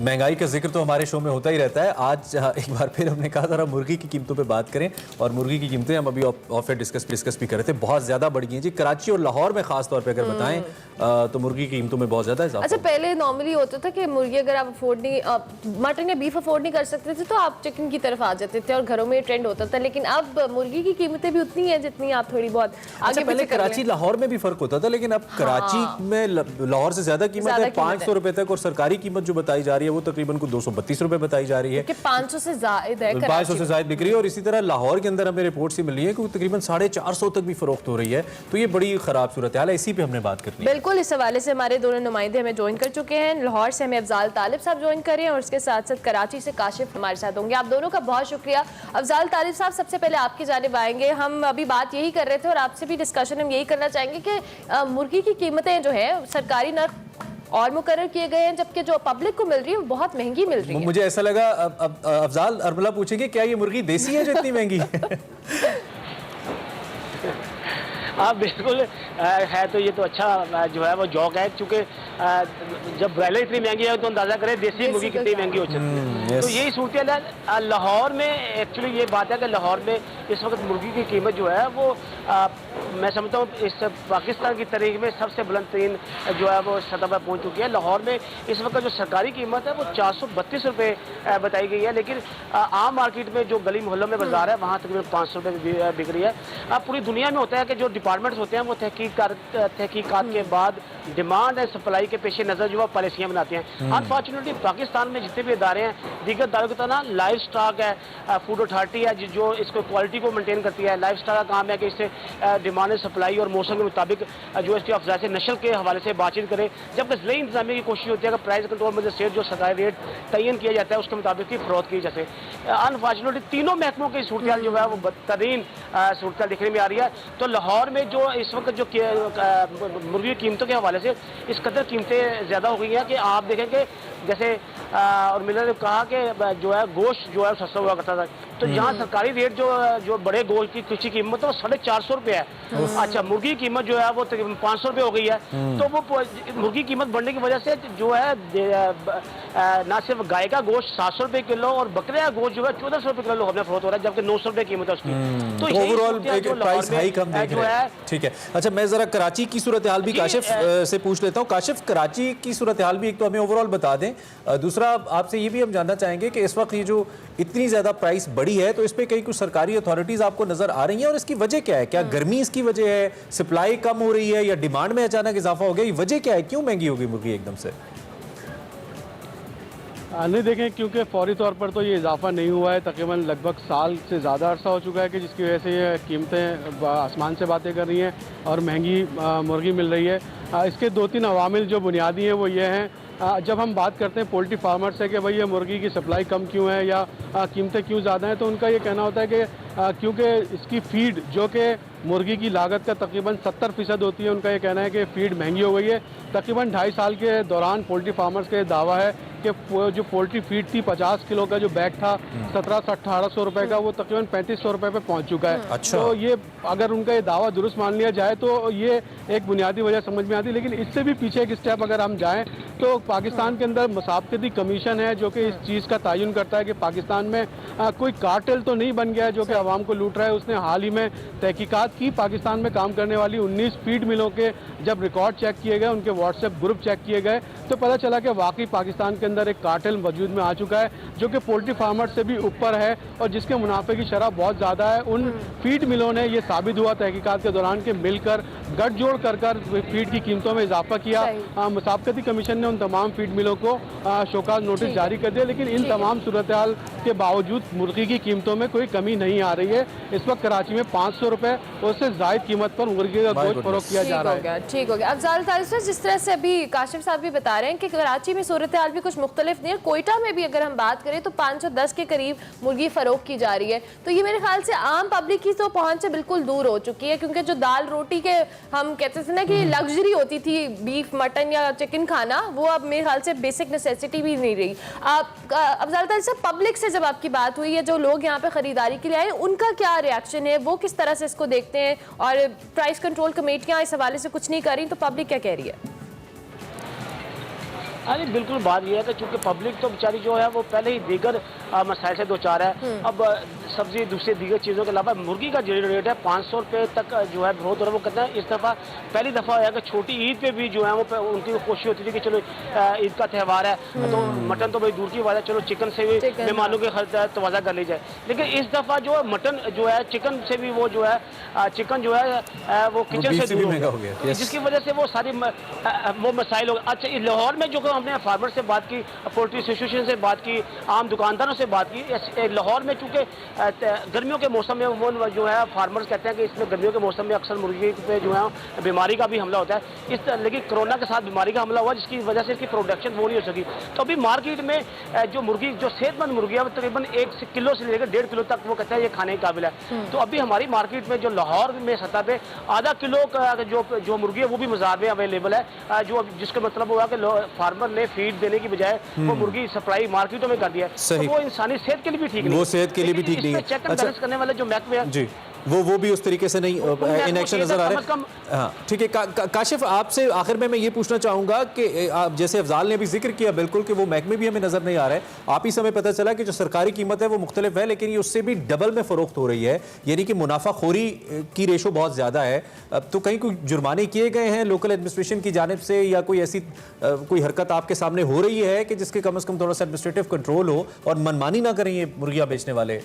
महंगाई का जिक्र तो हमारे शो में होता ही रहता है। आज एक बार फिर हमने कहा जरा मुर्गी की कीमतों पे बात करें, और मुर्गी की कीमतें हम अभी ऑफ एयर डिस्कस भी कर रहे थे, बहुत ज़्यादा बढ़ गई हैं जी। कराची और लाहौर में खास तौर पे अगर बताएं तो मुर्गी की कीमतों में बहुत ज़्यादा इजाफा। अच्छा, पहले नॉर्मली होता था कि मुर्गी अगर आप अफोर्ड नहीं, मटन या बीफ अफोर्ड नहीं कर सकते थे तो आप चिकन की तरफ आ जाते थे और घरों में ट्रेंड होता था, लेकिन अब मुर्गी की कीमतें भी उतनी हैं जितनी आप थोड़ी बहुत आगे पहले कराची लाहौर में भी फर्क होता था, लेकिन अब कराची में लाहौर से ज्यादा कीमत है, 500 रुपए तक, और सरकारी कीमत जो बताई जा रही है वो तकरीबन को 232 रुपए बताई जा रही है, 500 से ज्यादा है, 500 से ज्यादा बिक रही है। और इसी तरह लाहौर के अंदर हमें रिपोर्ट से मिल रही है कि तकरीबन 450 तक भी फरोख्त हो रही है। तो ये बड़ी खराब सूरत हाल है, इसी पे हमने बात करनी है। बिल्कुल, इस हवाले से हमारे दोनों नुमाइंदे हमें ज्वाइन कर चुके हैं। लाहौर से हमें अफजाल तालिब साहब ज्वाइन करें और उसके साथ साथ कराची से काशिफ हमारे साथ होंगे। आप दोनों का बहुत शुक्रिया। अफजाल तालिब साहब, सबसे पहले आपकी जानिब आएंगे। हम अभी बात यही कर रहे थे और आपसे भी डिस्कशन हम यही करना चाहेंगे कि मुर्गी की कीमतें जो है सरकारी नर्ख और मुकर्रर किए गए हैं, जबकि जो पब्लिक को मिल रही है वो बहुत महंगी मिल रही है। मुझे ऐसा लगा अफजाल अरबला पूछेंगे क्या ये मुर्गी देसी है जो इतनी महंगी है? हाँ बिल्कुल है, तो ये तो अच्छा जो है वो जॉक है, क्योंकि जब ब्रॉयलर इतनी महंगी है तो अंदाजा करें देसी मुर्गी कितनी महंगी हो सकती है। तो यही सूरत है लाहौर में। एक्चुअली ये बात है कि लाहौर में इस वक्त मुर्गी की कीमत जो है वो मैं समझता हूँ इस पाकिस्तान की तारीख में सबसे बुलंद तरीन जो है वो सतह पर पहुँच चुकी है। लाहौर में इस वक्त जो सरकारी कीमत है वो 432 रुपये बताई गई है, लेकिन आम मार्केट में जो गली मोहल्लों में बाजार है वहाँ तकरीबन 500 रुपये बिक रही है। पूरी दुनिया में होता है कि जो डिपार्टमेंट्स होते हैं वो तहकीकात के बाद डिमांड एंड सप्लाई के पेश नज़र जो है पॉलिसियाँ बनाते हैं। अनफॉर्चुनेटली पाकिस्तान में जितने भी इदारे हैं दीगर इदारों की तरह लाइफ स्टॉक है, फूड अथॉरिटी है जो इसको क्वालिटी को मेंटेन करती है। लाइफ स्टॉक का काम है कि इससे डिमांड एंड सप्लाई और मौसम के मुताबिक जो इसकी अफजाइश नस्ल के हवाले से बातचीत करे, जबकि ज़िले इंतजामिया की कोशिश होती है कि प्राइस कंट्रोल में स्टेट जो सरकारी रेट तयन किया जाता है उसके मुताबिक की फरोख्त की जाए। अनफॉर्चुनेटली तीनों महकमों की सूरत हाल जो है वो बदतरीन सूरत हाल देखने में आ रही है। तो लाहौर में जो इस वक्त जो मुर्गी कीमतों के हवाले से इस कदर कीमतें ज़्यादा हो गई हैं कि आप देखें कि जैसे और मिलर ने कहा कि जो है गोश्त जो है सस्ता हुआ करता था, तो जहाँ सरकारी रेट जो बड़े गोश्त की कुछ कीमत है वो 450 रुपये है। अच्छा, मुर्गी की कीमत जो है वो तकरीबन 500 रुपये हो गई है। तो वो मुर्गी कीमत बढ़ने की वजह से जो है ना सिर्फ गाय का गोश्त 700 रुपये किलो और बकरे का गोश्त जो है 1400 रुपये किलो हमने फरोख्त हो रहा है, जबकि 900 रुपये कीमत है उसकी। तो ओवरऑल प्राइस हाइक हम देख रहे हैं। ठीक है, अच्छा मैं जरा कराची की सूरत हाल भी काशिफ से पूछ लेता हूँ। काशिफ, कराची की सूरत हाल भी एक तो हमें ओवरऑल बता दें, दूसरा आपसे ये भी हम जानना चाहेंगे कि इस वक्त ये जो इतनी ज्यादा प्राइस बढ़ी है तो इस पे कई कुछ सरकारी अथॉरिटीज आपको नजर आ रही हैं, और इसकी वजह क्या है? क्या गर्मी इसकी वजह है, सप्लाई कम हो रही है, या डिमांड में अचानक इजाफा हो गया? ये वजह क्या है, क्यों महंगी हो गई मुर्गी एकदम से? नहीं देखें, क्योंकि फौरी तौर पर तो ये इजाफा नहीं हुआ है, तकरीबन लगभग साल से ज़्यादा अरसा हो चुका है कि जिसकी वजह से ये कीमतें आसमान से बातें कर रही हैं और महंगी मुर्गी मिल रही है। इसके 2-3 अवामिल जो बुनियादी हैं वो ये हैं, जब हम बात करते हैं पोल्ट्री फार्मर से कि भाई ये मुर्गी की सप्लाई कम क्यों है या कीमतें क्यों ज़्यादा हैं, तो उनका ये कहना होता है कि क्योंकि इसकी फीड जो कि मुर्गी की लागत का तकरीबन 70% होती है, उनका ये कहना है कि फीड महंगी हो गई है। तकरीबन 2.5 साल के दौरान पोल्ट्री फार्मर्स का दावा है कि जो पोल्ट्री फीड थी 50 किलो का जो बैग था 1700-1800 रुपये का, वो तकरीबन 3500 रुपये पे पहुंच चुका है। अच्छा। तो ये अगर उनका ये दावा दुरुस्त मान लिया जाए तो ये एक बुनियादी वजह समझ में आती है। लेकिन इससे भी पीछे एक स्टेप अगर हम जाएँ तो पाकिस्तान के अंदर मुसाफकती कमीशन है जो कि इस चीज़ का तयन करता है कि पाकिस्तान में कोई कार्टेल तो नहीं बन गया है जो कि आवाम को लूट रहा है। उसने हाल ही में तहकीकात की, पाकिस्तान में काम करने वाली 19 फीड मिलों के जब रिकॉर्ड चेक किए गए, उनके व्हाट्सएप ग्रुप चेक किए गए, तो पता चला कि वाकई पाकिस्तान के अंदर एक कार्टेल वजूद में आ चुका है जो कि पोल्ट्री फार्मर से भी ऊपर है और जिसके मुनाफे की शरह बहुत ज़्यादा है। उन फीड मिलों ने ये साबित हुआ तहकीकात के दौरान के मिलकर गठजोड़ कर फीड की कीमतों में इजाफा किया। मुसाफकती कमीशन ने उन तमाम फीड मिलों को शोकाज नोटिस जारी कर दिया, लेकिन इन तमाम सूरत हाल के बावजूद मुर्गी की कीमतों में कोई कमी नहीं आ रही है। इस वक्त कराची में 500 रुपये उससे जायद कीमत पर मुर्गी का गोश्त फरोख्त किया जा रहा है। ठीक हो गया। अफजाल तालिब साहब, जिस तरह से अभी काशिफ साहब भी बता रहे हैं कि कराची में सूरत हाल भी कुछ मुख्तलिफ नहीं है, कोयटा में भी अगर हम बात करें तो 510 के करीब मुर्गी फरोख्त की जा रही है। तो ये मेरे ख्याल से आम पब्लिक की तो पहुंच से बिल्कुल दूर हो चुकी है, क्योंकि जो दाल रोटी के हम कहते थे ना कि लग्जरी होती थी बीफ मटन या चिकन खाना, वो अब मेरे ख्याल से बेसिक नेसेसिटी भी नहीं रही। अफजाल तालिब साहब, पब्लिक से जब आपकी बात हुई है, जो लोग यहाँ पे खरीदारी के लिए आए, उनका क्या रिएक्शन है, वो किस तरह से इसको देखते हैं? और प्राइस कंट्रोल कमेटियाँ इस हवाले से कुछ नहीं कर रही, तो पब्लिक क्या कह रही है? अरे बिल्कुल बात यह है कि चूंकि पब्लिक तो बेचारी जो है वो पहले ही दीगर मसाइल से दो चार है। अब सब्जी दूसरी दीगर चीज़ों के अलावा मुर्गी का जो रेट है 500 रुपये तक जो है ग्रोथ हो रहा है। वो कहते हैं इस दफ़ा पहली दफ़ा है कि छोटी ईद पे भी जो है वो उनकी कोशिश होती थी कि चलो ईद का त्यौहार है तो मटन तो भाई दूर की बात है, चलो चिकन से भी मेहमानों के तवाज़ा कर ली जाए। लेकिन इस दफ़ा जो है मटन जो है चिकन से भी वो जो है चिकन जो है वो किचन से दूर हो गया, जिसकी वजह से वो सारी वो मसाइल हो। अच्छा लाहौर में जो हमने फार्मर से बात की, पोल्ट्री एसोसिएशन से बात की, आम दुकानदारों से बात की, लाहौर में चूँकि गर्मियों के मौसम में वो जो है फार्मर्स कहते हैं कि इसमें गर्मियों के मौसम में अक्सर मुर्गी पे जो है बीमारी का भी हमला होता है। लेकिन कोरोना के साथ बीमारी का हमला हुआ जिसकी वजह से इसकी प्रोडक्शन वो नहीं हो सकी। तो अभी मार्केट में जो मुर्गी जो सेहतमंद मुर्गी है वो तकरीबन 1 किलो से लेकर 1.5 किलो तक वो कहते हैं ये खाने के काबिल है। तो अभी हमारी मार्केट में जो लाहौर में सतह पे आधा किलो का जो मुर्गी है वो भी बाजार में अवेलेबल है, जो जिसका मतलब हुआ कि फार्मर ने फीड देने की बजाय वो मुर्गी सप्लाई मार्केटों में कर दिया है। तो वो इंसानी सेहत के लिए भी ठीक नहीं, वो सेहत के लिए भी ठीक नहीं है। चेक एंड बैलेंस करने वाले जो महकमे है जी वो भी उस तरीके से नहीं इन एक्शन नजर आ रहे हैं। हाँ ठीक है। काशिफ आपसे आखिर में मैं ये पूछना चाहूँगा कि आप जैसे अफजाल ने भी जिक्र किया बिल्कुल कि वो महकमे भी हमें नज़र नहीं आ रहे हैं। आप ही समय पता चला कि जो सरकारी कीमत है वो मुख्तलिफ है लेकिन ये उससे भी डबल में फ़रोख्त हो रही है, यानी कि मुनाफाखोरी की रेशो बहुत ज़्यादा है। तो कहीं कोई जुर्माने किए गए हैं लोकल एडमिनिस्ट्रेशन की जानिब से या कोई ऐसी कोई हरकत आपके सामने हो रही है कि जिसके कम अज़ कम थोड़ा सा एडमिनिस्ट्रेटिव कंट्रोल हो और मनमानी ना करें ये मुर्गियाँ बेचने वाले?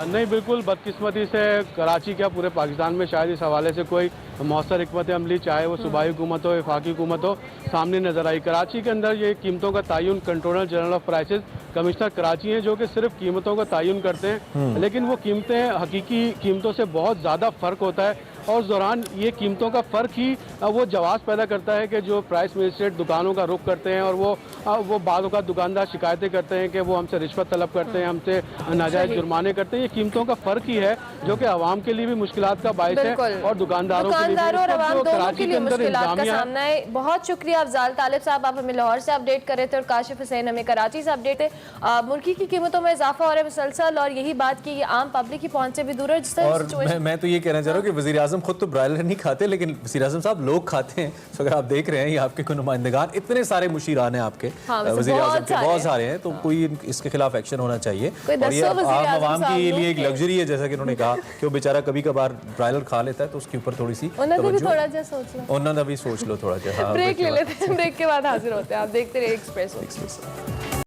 नहीं, बिल्कुल बदकिस्मती से कराची क्या पूरे पाकिस्तान में शायद इस हवाले से कोई मौसर हिकमत अमली चाहे वो सूबाई हुकूमत हो वफाकी हुकूमत हो सामने नजर आई। कराची के अंदर ये कीमतों का तयन controller general of prices commissioner Karachi हैं जो कि सिर्फ कीमतों का तयन करते हैं, लेकिन वो कीमतें हकीकी कीमतों से बहुत ज़्यादा फ़र्क होता है और उस दौरान ये कीमतों का फ़र्क ही वो जवाब पैदा करता है कि जो प्राइस मजिस्ट्रेट दुकानों का रुख करते हैं और वो बाद का दुकानदार शिकायतें करते हैं कि वो हमसे रिश्वत तलब करते हैं, हमसे नाजायज़ जुर्माने करते हैं। ये कीमतों का फ़र्क ही है जो कि आवाम के लिए भी मुश्किलात का बायस है और दुकानदारों और आवाम दोनों के लिए मुश्किलात का सामना है। बहुत शुक्रिया अफजाल तालिब साहब, आप हमें लाहौर से अपडेट कर रहे थे और काशिफ हुसैन हमें कराची से अपडेट है। मुर्गी की कीमतों में इजाफा हो रहा है मुसलसल और यही बात की ये आम पब्लिक की पहुंच से भी दूर है। जिस तरह मैं तो ये कहना चाह रहा हूँ कि वज़ीर आज़म खुद तो ब्रायलर नहीं खाते लेकिन वज़ीर आज़म साहब लोग खाते हैं। तो अगर आप देख रहे हैं ये आपके कोई नुमाइंदगान इतने सारे मुशीरान हैं आपके वज़ीर आज़म के बहुत सारे हैं, तो कोई इसके खिलाफ एक्शन होना चाहिए। और ये आम आवाम के लिए एक लग्जरी है जैसा कि उन्होंने कहा कि वो बेचारा कभी कभार ब्रायलर खा लेता है तो उसके ऊपर थोड़ी सी उन्होंने भी सोच लो थोड़ा। ब्रेक ले लेते हैं, ब्रेक के बाद हाजिर होते हैं। आप देखते रहिए एक्सप्रेस।